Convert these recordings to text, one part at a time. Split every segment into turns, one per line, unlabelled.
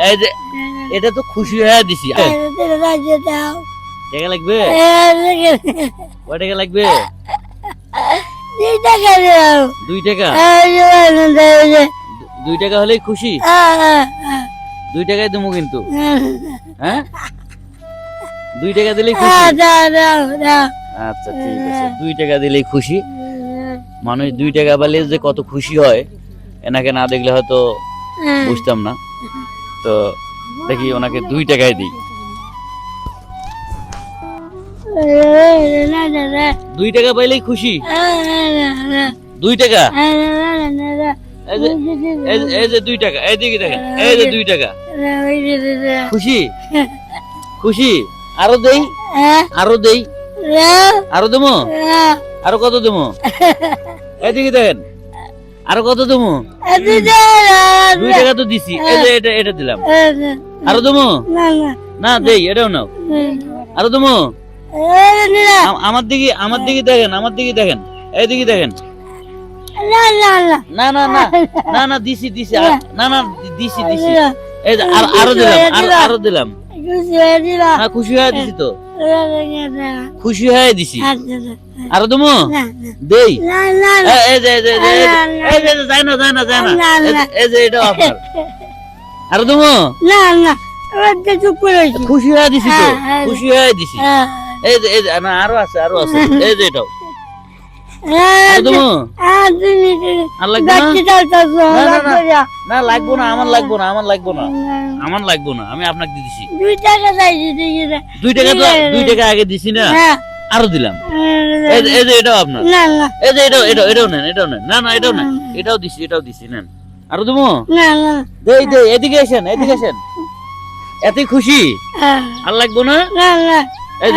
এই যে এটা তো খুশি হয়ে দিছি। টাকা লাগবে? কয় টাকা লাগবে? 2 টাকা? 2 টাকা হলেই খুশি? 2 টাকায় দেবো কিন্তু। হ্যাঁ, 2 টাকা দিলেই খুশি? আচ্ছা ঠিক আছে, 2 টাকা দিলেই খুশি। মানুষ 2 টাকা পেলে যে কত খুশি হয় এনাকে না দেখলে হয়তো বুঝতাম না। তো দেখি ওনাকে 2 টাকায় দিই। 2 টাকা পাইলেই খুশি? 2 টাকা? এই যে 2 টাকা, এইদিকে দেখেন, এই যে 2 টাকা। খুশি? খুশি? আরো দেই? আরো দেই? আরো দেবো? আরো কত দেবো? এইদিকে দেখেন, আরো কত দেবো? 2 টাকা তো দিছি, এই যে এটা দিলাম। আরো দেবো? না দেই, এটাও নাও। আরো দেবো? আমার দিকে দেখেন, আমার দিকে দেখেন, এইদিকে দেখেন। না না না না না দিছি না না দিছি। এই যে আরো দিলাম, আরো দিলাম। হ্যাঁ খুশি হয়ে দিছি তো, খুশি হয়ে দিছি। আরো দেবো? দেই। এই যে যায় না এই যে এটা আপনার। আরো দেবো? খুশি হয়ে দিছি তো, খুশি হয়ে দিছি। এই যে না আরো আছে এই যে এটাও। না লাগবো না, আমার লাগবো না, আমি আপনাকে দিছি। 2 টাকা আগে দিছি না, আরো দিলাম। এই যে এটাও আপনার। এই যে এটাও নেন। না না এটাও নেন, এটাও দিছি নেন। আরো দেবো? দেই এদিকে আসেন। এতই খুশি? আর লাগবো না? এই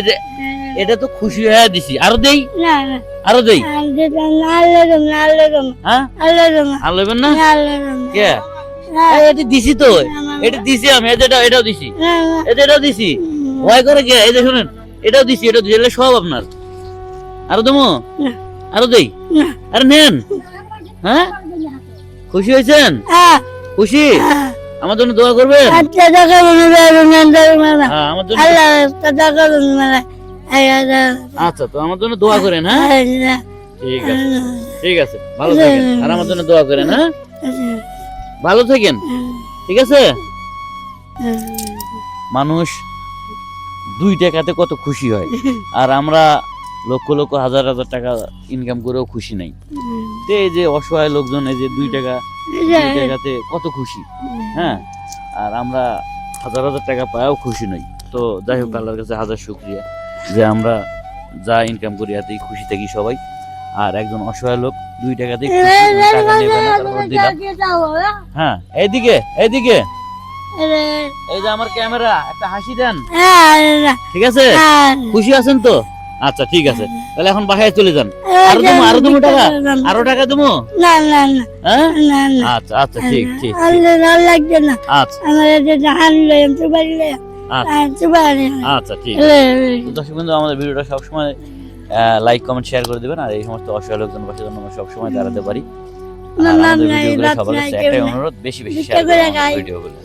যে এটা তো খুশি হয়ে দিছি। আরো দেই? আরো দেই? হ্যাঁ আর লইবেন না? কে এটা দিছি তো, এটা দিছি আমি। এটাও দিছি, এটাও দিছি। ভয় করে কে? এই যে শুনেন, এটাও দিছি এটা সব আপনার। আরো দেবো? আরো দেই? আরে নেন। হ্যাঁ খুশি হয়েছেন? খুশি? আমার জন্য দোয়া করবেন? আচ্ছা তো আমার জন্য দোয়া করেন। হ্যাঁ ঠিক আছে ভালো থাকেন, আর আমার জন্য দোয়া করেন। হ্যাঁ ভালো থাকেন, ঠিক আছে। মানুষ 2 টাকাতে কত খুশি হয়, আর আমরা লক্ষ লক্ষ হাজার হাজার টাকা ইনকাম করেও খুশি নাই। এই যে অসহায় লোকজন, এই যে 2 টাকাতে কত খুশি। হ্যাঁ আর আমরা হাজার হাজার টাকা পাওয়াও খুশি নই। তো যাই হোক, আল্লাহর কাছে হাজার শুকরিয়া যে আমরা যা ইনকাম করি এতেই খুশি থাকি সবাই। আর একজন অসহায় লোক 2 টাকাতেই টাকা নেবে না, তারপর দিলাম। হ্যাঁ এইদিকে এই যে আমার ক্যামেরা, একটা হাসি দেন, ঠিক আছে? খুশি আছেন তো? আচ্ছা ঠিক আছে, তাহলে এখন বাসায় চলে যান। আরো দেবো টাকা? আরো টাকা দেবো? আচ্ছা আচ্ছা ঠিক আচ্ছা ঠিক। দর্শক বন্ধু, আমাদের ভিডিওটা সবসময় লাইক কমেন্ট শেয়ার করে দিবেন, আর এই সমস্ত অসহায় লোকজন পাশে যেন আমরা সবসময় দাঁড়াতে পারি। সবার কাছে একটাই অনুরোধ, বেশি শেয়ার করুন ভিডিওগুলো।